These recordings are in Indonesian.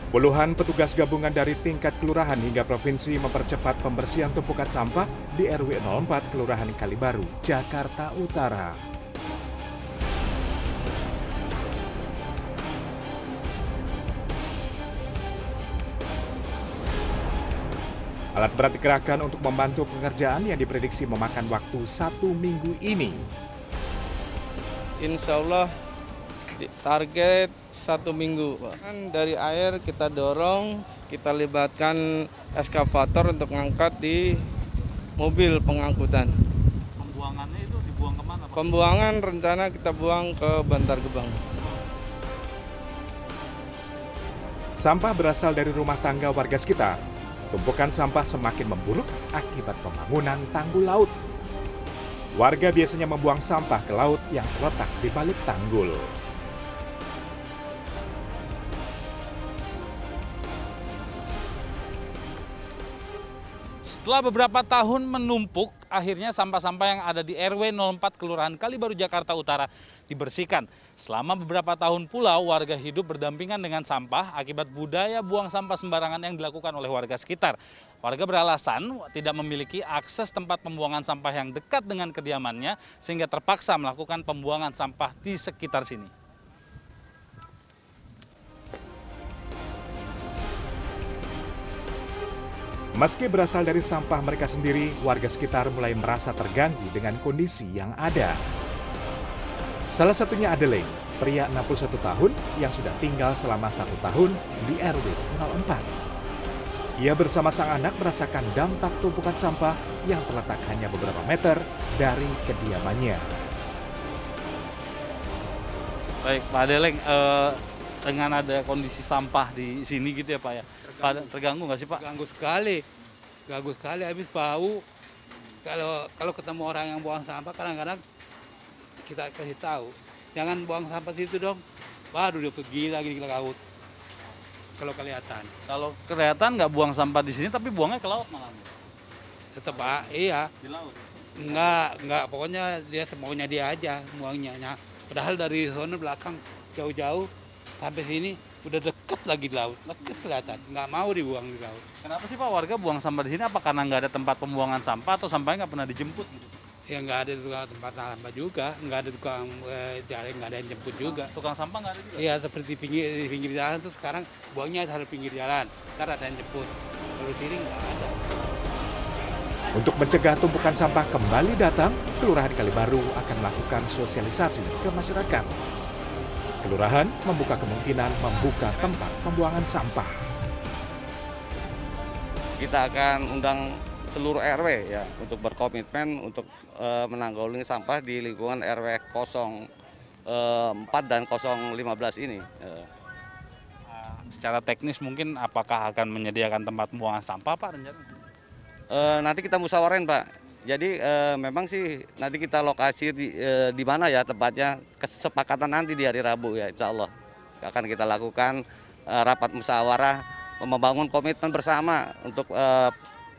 Puluhan petugas gabungan dari tingkat kelurahan hingga provinsi mempercepat pembersihan tumpukan sampah di RW 04 Kelurahan Kalibaru, Jakarta Utara. Alat berat dikerahkan untuk membantu pengerjaan yang diprediksi memakan waktu 1 minggu ini. Insya Allah target 1 minggu. Kan dari air kita dorong, kita libatkan eskavator untuk mengangkat di mobil pengangkutan. Pembuangannya itu dibuang kemana, Pak? Pembuangan rencana kita buang ke Bantar Gebang. Sampah berasal dari rumah tangga warga sekitar. Tumpukan sampah semakin memburuk akibat pembangunan tanggul laut. Warga biasanya membuang sampah ke laut yang terletak di balik tanggul. Setelah beberapa tahun menumpuk, akhirnya sampah-sampah yang ada di RW 04 Kelurahan Kalibaru, Jakarta Utara dibersihkan. Selama beberapa tahun pula, warga hidup berdampingan dengan sampah akibat budaya buang sampah sembarangan yang dilakukan oleh warga sekitar. Warga beralasan tidak memiliki akses tempat pembuangan sampah yang dekat dengan kediamannya, sehingga terpaksa melakukan pembuangan sampah di sekitar sini. Meski berasal dari sampah mereka sendiri, warga sekitar mulai merasa terganggu dengan kondisi yang ada. Salah satunya Adeling, pria 61 tahun yang sudah tinggal selama 1 tahun di RW 04. Ia bersama sang anak merasakan dampak tumpukan sampah yang terletak hanya beberapa meter dari kediamannya. Baik, Pak Adeleng, dengan ada kondisi sampah di sini gitu ya Pak ya, terganggu nggak sih Pak? Ganggu sekali, habis bau. Kalau ketemu orang yang buang sampah, kadang-kadang kita kasih tahu, jangan buang sampah situ dong. Baru dia pergi lagi ke laut. Kalau kelihatan. Kalau kelihatan nggak buang sampah di sini, tapi buangnya ke laut malah. Tetap iya. Di laut? Enggak, pokoknya dia semaunya dia aja buangnya. Nah, padahal dari sana belakang jauh-jauh sampai sini udah deket lagi di laut, deket kelihatan, nggak mau dibuang di laut. Kenapa sih Pak warga buang sampah di sini? Apa karena nggak ada tempat pembuangan sampah atau sampahnya nggak pernah dijemput? Gitu? Ya nggak ada tukang tempat sampah juga, nggak ada tukang jaring, nggak ada yang jemput juga. Tukang sampah nggak ada juga? Iya, seperti pinggir jalan tuh sekarang buangnya harus pinggir jalan, ntar ada yang jemput. Kalau sini nggak ada. Untuk mencegah tumpukan sampah kembali datang, Kelurahan Kalibaru akan melakukan sosialisasi ke masyarakat. Kelurahan membuka kemungkinan membuka tempat pembuangan sampah. Kita akan undang seluruh RW ya untuk berkomitmen untuk menanggulangi sampah di lingkungan RW 04 dan 015 ini. Secara teknis mungkin apakah akan menyediakan tempat pembuangan sampah Pak rencananya? Nanti kita musyawarin Pak. Jadi memang sih nanti kita lokasi di mana ya tempatnya, kesepakatan nanti di hari Rabu ya insya Allah akan kita lakukan rapat musyawarah membangun komitmen bersama untuk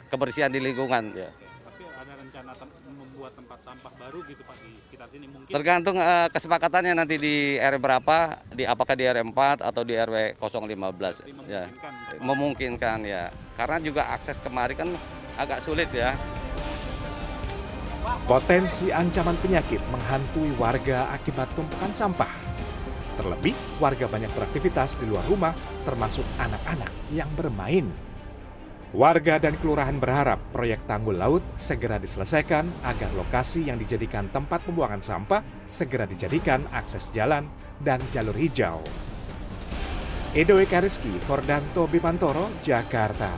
kebersihan di lingkungan. Ya. Tapi ada rencana membuat tempat sampah baru gitu Pak di sekitar sini mungkin? Tergantung kesepakatannya nanti di RW berapa, apakah di RW 4 atau di RW 015. Ya. Memungkinkan ya, karena juga akses kemari kan agak sulit ya. Potensi ancaman penyakit menghantui warga akibat tumpukan sampah. Terlebih, warga banyak beraktivitas di luar rumah, termasuk anak-anak yang bermain. Warga dan kelurahan berharap proyek tanggul laut segera diselesaikan agar lokasi yang dijadikan tempat pembuangan sampah segera dijadikan akses jalan dan jalur hijau. Edo Eka Rizky, Fordanto Bipantoro, Jakarta.